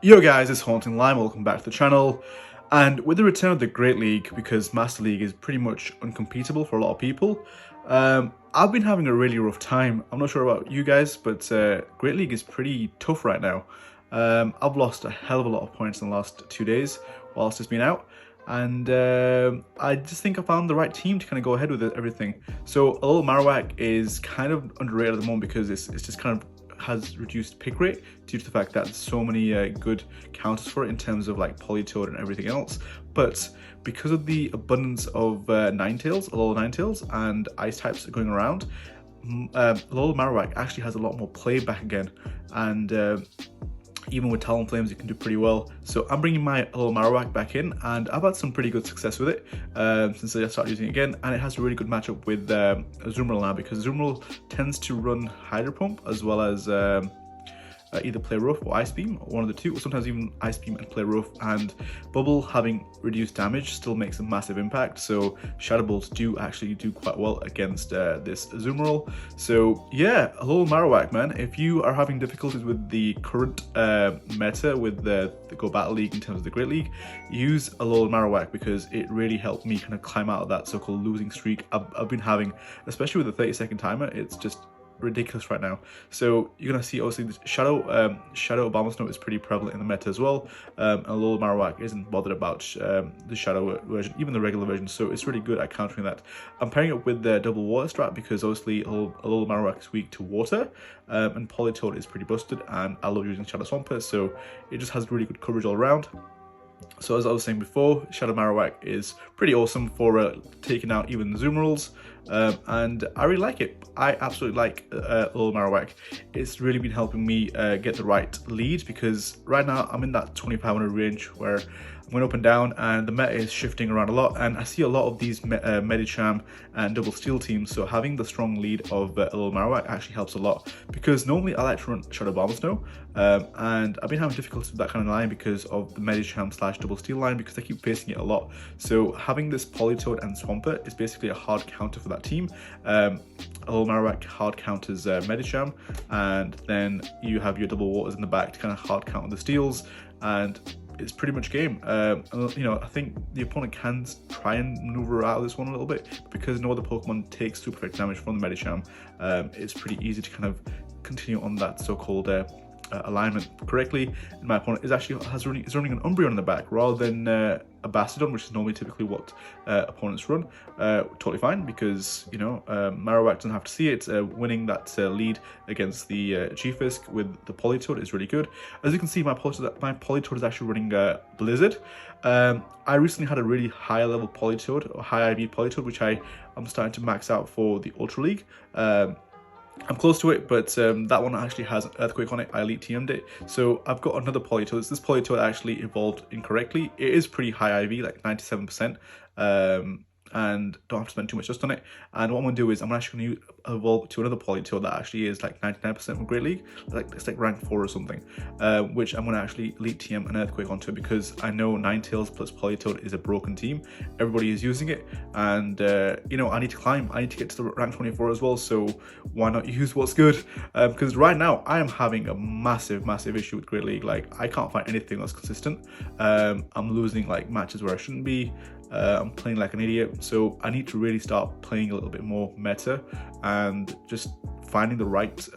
Yo guys, it's Haunting Lime, welcome back to the channel. And with the return of the Great League, because Master League is pretty much uncompetable for a lot of people, I've been having a really rough time. I'm not sure about you guys, but Great League is pretty tough right now. I've lost a hell of a lot of points in the last 2 days whilst it's been out. And I just think I found the right team to kind of go ahead with everything. So Alolan Marowak is kind of underrated at the moment because it's just kind of has reduced pick rate due to the fact that there's so many good counters for it in terms of like Politoad and everything else. But because of the abundance of Ninetales, Alolan Ninetales, and ice types going around, Alolan Marowak actually has a lot more play back again, and even with Talonflames, it can do pretty well. So I'm bringing my Alolan Marowak back in, and I've had some pretty good success with it since I started using it again. And it has a really good matchup with Azumarill now, because Azumarill tends to run Hydro Pump as well as either Play Rough or Ice Beam, or one of the two, or sometimes even Ice Beam and Play Rough. And Bubble having reduced damage still makes a massive impact, so Shadow Bolts do actually do quite well against this Azumarill. So yeah, Alolan Marowak, man, if you are having difficulties with the current meta with the Go Battle League in terms of the Great League, use Alolan Marowak, because it really helped me kind of climb out of that so-called losing streak I've been having, especially with the 30-second timer. It's just ridiculous right now. So you're gonna see obviously the Shadow Abomasnow is pretty prevalent in the meta as well, and Alolan Marowak isn't bothered about the Shadow version, even the regular version, so it's really good at countering that. I'm pairing it with the double water strat because obviously Alolan Marowak is weak to water, and Politoad is pretty busted, and I love using Shadow Swampert, so it just has really good coverage all around. So as I was saying before, Shadow Marowak is pretty awesome for taking out even the Azumarill, and I really like it. I absolutely like Alolan Marowak. It's really been helping me get the right lead, because right now I'm in that 2500 range where I'm going up and down, and the meta is shifting around a lot, and I see a lot of these Medicham and Double Steel teams, so having the strong lead of Alolan Marowak actually helps a lot, because normally I like to run Shadow Abomasnow, and I've been having difficulties with that kind of line because of the Medicham / Double Steel line, because I keep facing it a lot. So having this Politoad and Swampert is basically a hard counter for that team. Alolan Marowak hard counters Medicham, and then you have your double waters in the back to kind of hard counter the steels, and it's pretty much game. You know, I think the opponent can try and maneuver out of this one a little bit, because no other Pokemon takes super effective damage from the Medicham. It's pretty easy to kind of continue on that so-called alignment correctly. And my opponent is actually is running an Umbreon in the back rather than a Bastardon, which is normally typically what opponents run. Totally fine, because you know Marowak doesn't have to see it. Winning that lead against the G-Fisk with the Politoad is really good. As you can see, my Politoad is actually running Blizzard. I recently had a really high level Politoad, or high IV Politoad, which I'm starting to max out for the Ultra League. I'm close to it, but that one actually has an Earthquake on it. I Elite TM'd it. So I've got another Politoad. This Politoad actually evolved incorrectly. It is pretty high IV, like 97%. And don't have to spend too much just on it. And what I'm going to do is I'm actually going to evolve to another Politoad that actually is like 99% from Great League. It's like rank 4 or something, which I'm going to actually Elite TM an Earthquake onto, because I know Ninetales plus Politoad is a broken team. Everybody is using it, and you know, I need to climb. I need to get to the rank 24 as well, so why not use what's good? Because right now I am having a massive issue with Great League. Like, I can't find anything that's consistent. I'm losing like matches where I shouldn't be. I'm playing like an idiot, so I need to really start playing a little bit more meta and just finding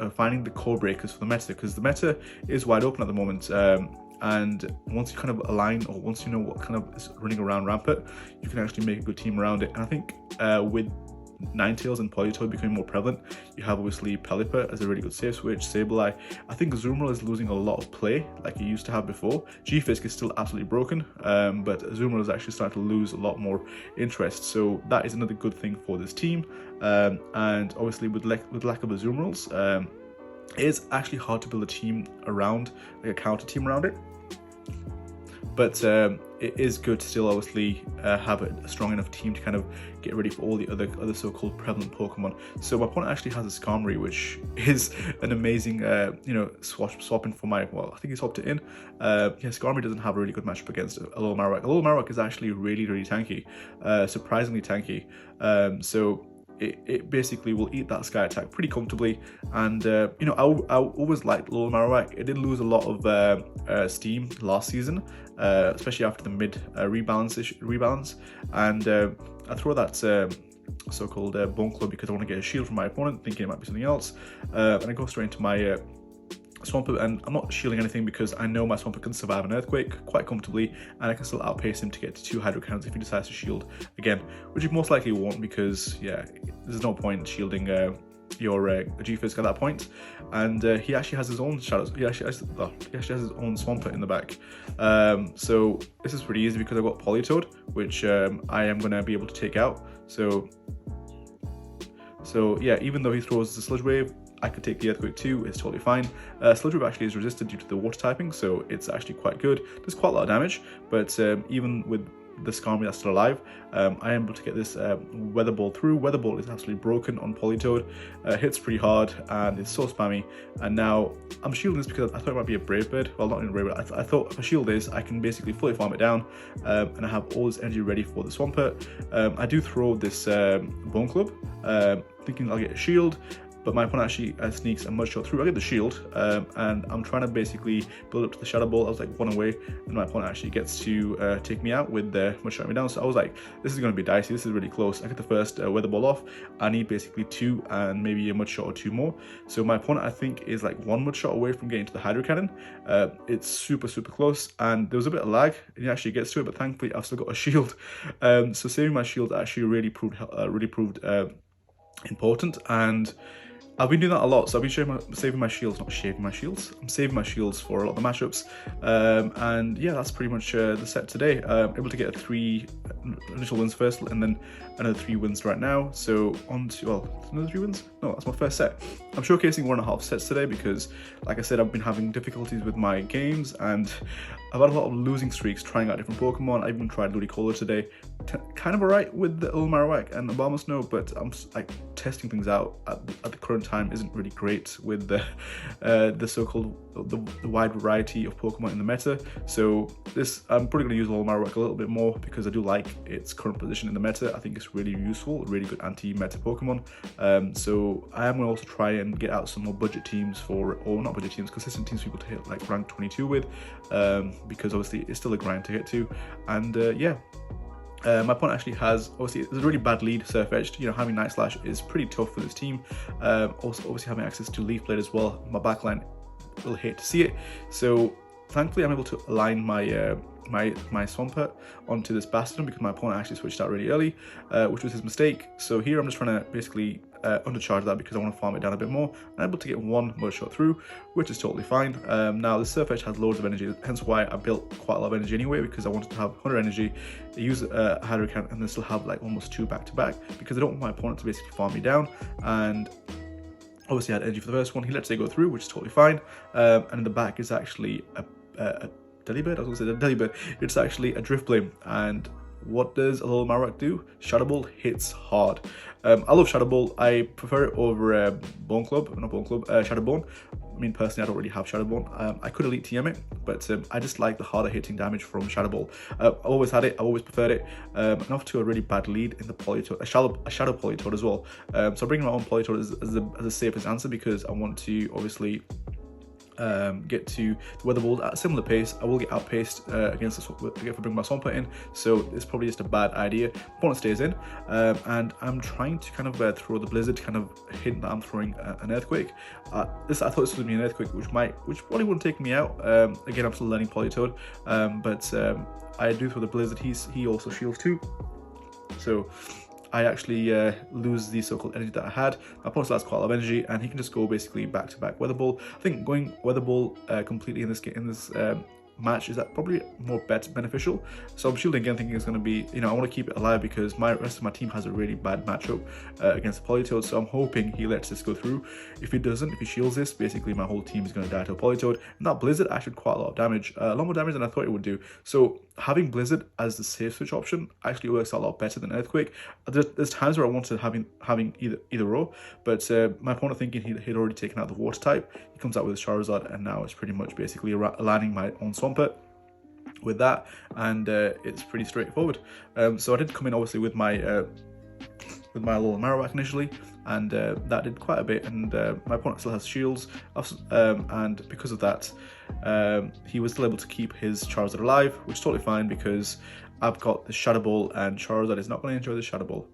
finding the core breakers for the meta, because the meta is wide open at the moment. And once you kind of align, or once you know what kind of is running around Rampart, you can actually make a good team around it. And I think with Ninetales and Politoad becoming more prevalent, you have obviously Pelipper as a really good safe switch. Sableye. I think Azumarill is losing a lot of play like it used to have before. G-Fisk is still absolutely broken, but Azumarill is actually starting to lose a lot more interest. So that is another good thing for this team. And obviously with lack of Azumarills, it is actually hard to build a team around, like a counter team around it. But it is good to still obviously have a strong enough team to kind of get ready for all the other so-called prevalent Pokemon. So my opponent actually has a Skarmory, which is an amazing, you know, swapping for my, well, I think he swapped it in. Yeah, Skarmory doesn't have a really good matchup against Alolan Marowak. Alolan Marowak is actually really tanky, surprisingly tanky. So it basically will eat that Sky Attack pretty comfortably. And you know, I always liked Alolan Marowak. It did lose a lot of steam last season, especially after the mid rebalance, and I throw that so-called Bone Club because I want to get a shield from my opponent, thinking it might be something else, and I go straight into my Swampert, and I'm not shielding anything because I know my Swampert can survive an Earthquake quite comfortably, and I can still outpace him to get to 2 Hydro Cannons if he decides to shield again, which he most likely won't, because yeah, there's no point shielding your G-Fisk at that point. And he actually has his own shadows. He actually has his own Swampert in the back. So this is pretty easy because I've got Politoad, which I am going to be able to take out. So yeah, even though he throws the Sludge Wave, I could take the Earthquake too, it's totally fine. Sludge Wave actually is resisted due to the water typing, so it's actually quite good. Does quite a lot of damage, but even with the Skarmory that's still alive, I am able to get this Weather Ball through. Weather Ball is absolutely broken on Politoad, hits pretty hard, and it's so spammy. And now I'm shielding this because I thought it might be a Brave Bird. Well, not in a Brave Bird. I thought if I shield this, I can basically fully farm it down, and I have all this energy ready for the Swampert. I do throw this Bone Club, thinking I'll get a shield, but my opponent actually sneaks a Mud Shot through. I get the shield, and I'm trying to basically build up to the Shadow Ball. I was like 1 away, and my opponent actually gets to take me out with the Mud Shot me down. So I was like, this is going to be dicey. This is really close. I get the first Weather Ball off. I need basically 2 and maybe a Mud Shot or 2 more. So my opponent, I think, is like 1 Mud Shot away from getting to the Hydro Cannon. It's super close, and there was a bit of lag, and he actually gets to it, but thankfully I've still got a shield. So saving my shield actually really proved important, and I've been doing that a lot. So I've been saving my shields, not shaving my shields. I'm saving my shields for a lot of the matchups. And yeah, that's pretty much the set today. Able to get 3 initial wins first, and then another 3 wins right now. So on to, well, another 3 wins? No, that's my first set. I'm showcasing 1.5 sets today because, like I said, I've been having difficulties with my games, and I've had a lot of losing streaks trying out different Pokemon. I even tried Ludicolo today. Kind of alright with the Alolan Marowak and Obama Snow, but I'm like testing things out at the current time isn't really great with the so-called the wide variety of Pokemon in the meta. So this, I'm probably going to use Alolan Marowak a little bit more because I do like its current position in the meta. I think it's really useful, really good anti-meta Pokemon. So I am going to also try and get out some more budget teams or not budget teams, consistent teams for people to hit like rank 22 with, because obviously it's still a grind to get to. And yeah. My opponent actually has, obviously, there's a really bad lead, Surf Edged. You know, having Night Slash is pretty tough for this team. Also, obviously, having access to Leaf Blade as well. My backline will hate to see it. So, thankfully, I'm able to align my my Swampert onto this Bastion because my opponent actually switched out really early, which was his mistake. So here I'm just trying to basically undercharge that because I want to farm it down a bit more. I'm able to get 1 Mud Shot through, which is totally fine. Now the Surf Edge has loads of energy, hence why I built quite a lot of energy anyway, because I wanted to have 100 energy, use a Hydro Cannon, and then still have like almost 2 back-to-back, because I don't want my opponent to basically farm me down. And obviously I had energy for the first one, he lets it go through, which is totally fine. And in the back is actually a Delibird. I was going to say the Delibird. It's actually a Drift Blade. And what does Alolan Marowak do? Shadow Ball hits hard. I love Shadow Ball. I prefer it over Bone Club, not Bone Club, Shadow Bone. I mean, personally, I don't really have Shadow Bone. I could Elite TM it, but I just like the harder hitting damage from Shadow Ball. I've always had it. I've always preferred it. And off to a really bad lead in the Politoad, a Shadow Politoad as well. So bringing my own Politoad as the safest answer, because I want to obviously get to the Weather Balls at a similar pace. I will get outpaced against for bringing my Swampert in, so it's probably just a bad idea. Opponent stays in, and I'm trying to kind of throw the Blizzard, kind of hint that I'm throwing an Earthquake. I thought this was going to be an Earthquake, which probably wouldn't take me out. Again, I'm still learning Politoad, but I do throw the Blizzard. He also shields too, so I actually lose the so-called energy that I had. My opponent still has quite a lot of energy, and he can just go basically back-to-back Weather Ball. I think going Weather Ball completely in this match is that probably more beneficial. So I'm shielding again, thinking it's going to be, you know, I want to keep it alive because my rest of my team has a really bad matchup against the Politoad. So I'm hoping he lets this go through. If he doesn't, if he shields this, basically my whole team is going to die to a Politoad. And that Blizzard actually did quite a lot of damage, a lot more damage than I thought it would do. So having Blizzard as the safe switch option actually works out a lot better than Earthquake. There's times where I wanted having either or, but my opponent, thinking he'd already taken out the water type, he comes out with a Charizard, and now it's pretty much basically aligning my own Swampert with that, and it's pretty straightforward. So I did come in obviously with my with my Alolan Marowak initially, and that did quite a bit, and my opponent still has shields, and because of that, he was still able to keep his Charizard alive, which is totally fine because I've got the Shadow Ball, and Charizard is not going to enjoy the Shadow Ball.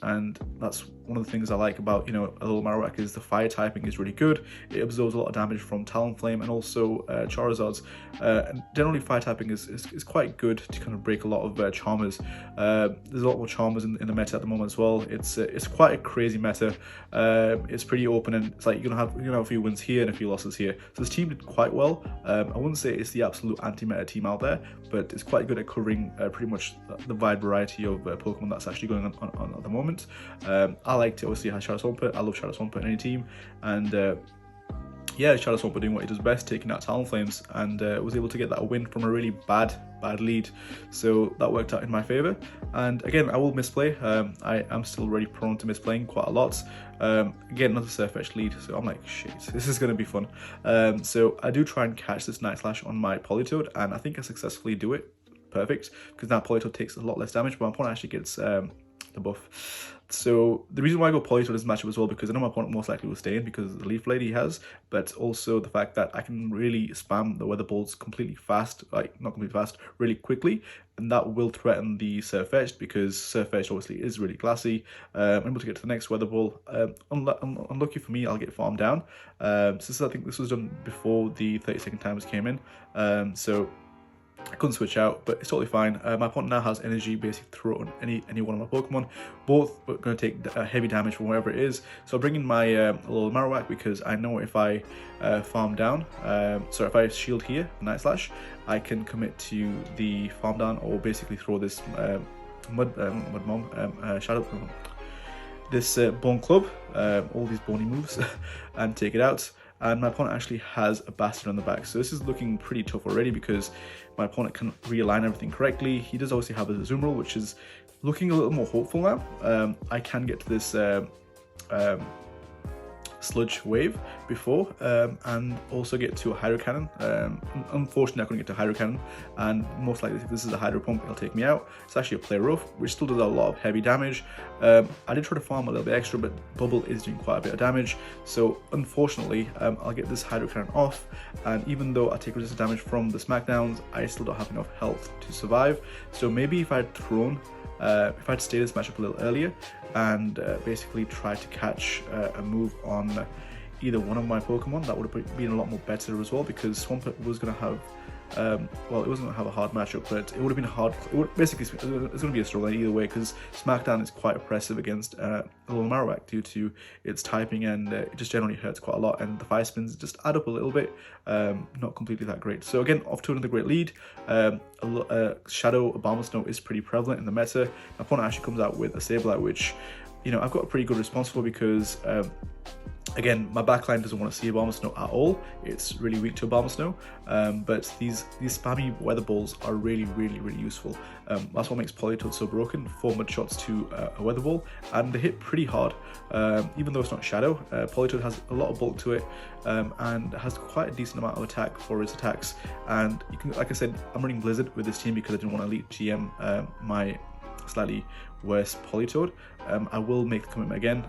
And that's one of the things I like about, you know, Alolan Marowak is the fire typing is really good. It absorbs a lot of damage from Talonflame and also Charizard's. And generally fire typing is quite good to kind of break a lot of Charmers. There's a lot more Charmers in the meta at the moment as well. It's quite a crazy meta. It's pretty open, and it's like you're gonna have a few wins here and a few losses here. So this team did quite well. I wouldn't say it's the absolute anti-meta team out there, but it's quite good at covering pretty much the wide variety of Pokemon that's actually going on at the moment. I like to obviously have Shadow Swampert. I love Shadow Swampert in any team, and yeah, Shadow Swampert doing what he does best, taking out Talonflames, and was able to get that win from a really bad lead. So that worked out in my favor. And again, I will misplay. I am still really prone to misplaying quite a lot. Again, another Surfetch lead, so I'm like, shit, this is going to be fun. So I do try and catch this Night Slash on my Politoad, and I think I successfully do it perfect, because now Politoad takes a lot less damage, but my opponent actually gets the buff. So the reason why I go Politoad in this matchup as well, because I know my opponent most likely will stay in because of the Leaf Blade he has, but also the fact that I can really spam the Weather Balls completely fast, like not completely fast, really quickly, and that will threaten the Surfetched, because Surfetched obviously is really classy. I'm able to get to the next Weather Ball. Unlucky for me, I'll get farmed down. Since I think this was done before the 30-second timers came in, so I couldn't switch out, but it's totally fine. My opponent now has energy basically throw on any one of my Pokemon. Both are going to take heavy damage from wherever it is. So I'll bring in my little Marowak, because I know if I farm down, so if I shield here, Night Slash, I can commit to the farm down, or basically throw this Shadow, this Bone Club, all these bony moves, and take it out. And my opponent actually has a Bastard on the back. So this is looking pretty tough already, because my opponent can realign everything correctly. He does obviously have a azumarill, which is looking a little more hopeful now. I can get to this Sludge Wave before, and also get to a Hydro Cannon. Unfortunately, I couldn't get to Hydro Cannon, and most likely if this is a Hydro Pump, it'll take me out. It's actually a Play Rough, which still does a lot of heavy damage. I did try to farm a little bit extra, but Bubble is doing quite a bit of damage. So unfortunately, I'll get this Hydro Cannon off, and even though I take resistant damage from the Smackdowns, I still don't have enough health to survive. So maybe if I had thrown, if I'd stayed this matchup a little earlier and basically tried to catch a move on either one of my Pokemon, that would have been a lot more better as well, because Swampert was going to have, well, it wasn't going to have a hard matchup, but it would have been hard. Basically, it's going to be a struggle either way, because Smackdown is quite oppressive against Alolan Marowak due to its typing, and it just generally hurts quite a lot, and the fire spins just add up a little bit, not completely that great. So again, off to another great lead. Shadow Abomasnow is pretty prevalent in the meta. My opponent actually comes out with a Sableye, which, you know, I've got a pretty good response for, because again, my backline doesn't want to see Abomasnow at all. It's really weak to Abomasnow, but these spammy Weather Balls are really useful. That's what makes Politoad so broken. 4 mud shots to a Weather Ball, and they hit pretty hard. Even though it's not Shadow, Politoad has a lot of bulk to it, and has quite a decent amount of attack for its attacks. And you can, like I said, I'm running Blizzard with this team because I didn't want to elite GM my slightly worse Politoad. I will make the commitment again,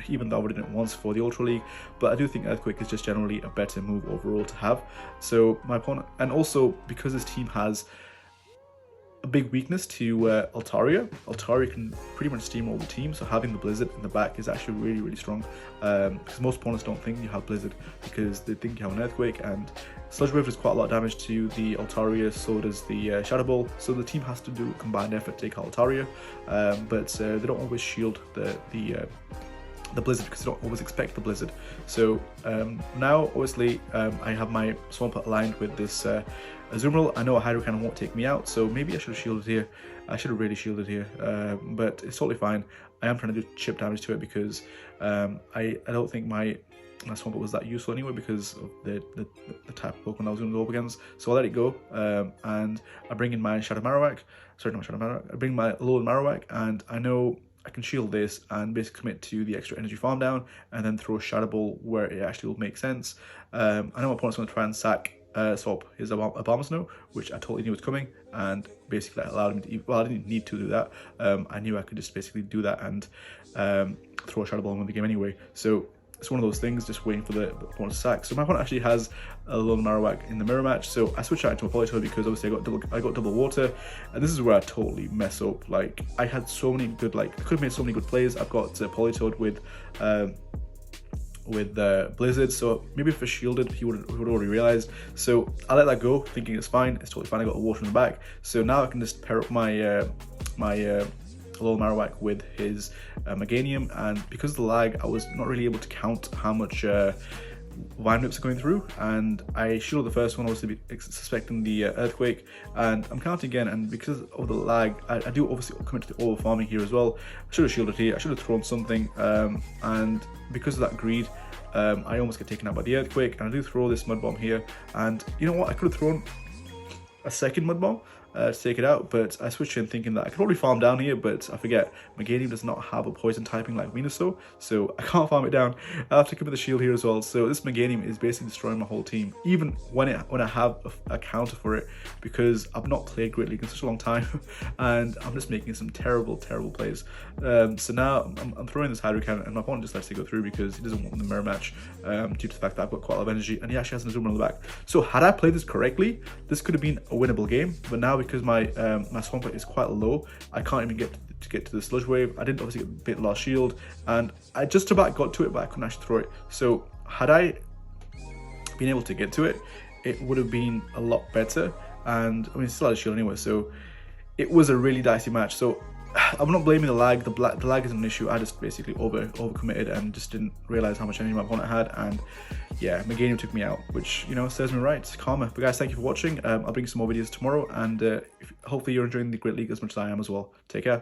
even though I already did it once for the Ultra League, but I do think Earthquake is just generally a better move overall to have. So my opponent, and also because this team has a big weakness to Altaria. Altaria can pretty much steamroll the team, so having the Blizzard in the back is actually really strong, because most opponents don't think you have Blizzard because they think you have an Earthquake, and Sludge Wave does quite a lot of damage to the Altaria, so does the Shadow Ball, so the team has to do a combined effort to take out Altaria, but they don't always shield the Blizzard because they don't always expect the Blizzard. So now obviously I have my Swampert aligned with this Azumarill. I know a Hydro Cannon won't take me out, so maybe I should have shielded here. I should have really shielded here, but it's totally fine. I am trying to do chip damage to it because I don't think my Swampert was that useful anyway because of the type of Pokemon I was going to go up against. So I'll let it go, and I bring in my Shadow Marowak. Sorry, not Shadow Marowak. I bring my Alolan Marowak, and I know I can shield this and basically commit to the extra energy farm down, and then throw a Shadow Ball where it actually will make sense. I know my opponent's going to try and sack swap his Abomasnow, which I totally knew was coming, and basically that allowed me to, well, I didn't need to do that. I knew I could just basically do that and throw a Shadow Ball and win the game anyway. So it's one of those things, just waiting for the opponent to sack. So my opponent actually has a Alolan Marowak in the mirror match, so I switched out into a Politoad because obviously I got double water, and this is where I totally mess up. Like, I had so many good, like, I could have made so many good plays. I've got Politoad with Blizzard, so maybe if I shielded, he would already realized. So I let that go, thinking it's fine. It's totally fine. I got a water in the back, so now I can just pair up my Alolan Marowak with his Meganium, and because of the lag, I was not really able to count how much Vine Whips are going through, and I shielded the first one, obviously suspecting the Earthquake, and I'm counting again, and because of the lag, I do obviously commit to the over farming here as well. I should have shielded here, I should have thrown something, and because of that greed, I almost get taken out by the Earthquake, and I do throw this Mud Bomb here, and you know what, I could have thrown a second Mud Bomb to take it out, but I switched in thinking that I could probably farm down here, but I forget Meganium does not have a poison typing like Venusaur, so I can't farm it down. I have to commit the shield here as well, so this Meganium is basically destroying my whole team, even when I have a counter for it, because I've not played Great League in such a long time, and I'm just making some terrible plays. So now I'm throwing this Hydro Cannon, and my opponent just lets it go through because he doesn't want the mirror match, due to the fact that I've got quite a lot of energy, and he actually has an Azumarill on the back. So had I played this correctly, this could have been a winnable game, but now because my Swampert is quite low, I can't even get to the Sludge Wave. I didn't obviously get a bit last shield, and I just about got to it, but I couldn't actually throw it. So had I been able to get to it, it would have been a lot better, and I mean, it's still had a shield anyway, so it was a really dicey match. So I'm not blaming the lag. The lag isn't an issue. I just basically overcommitted and just didn't realize how much energy my opponent had, and yeah, Meganium took me out, which, you know, serves me right. It's karma. But guys, thank you for watching. I'll bring some more videos tomorrow, and hopefully you're enjoying the Great League as much as I am as well. Take care.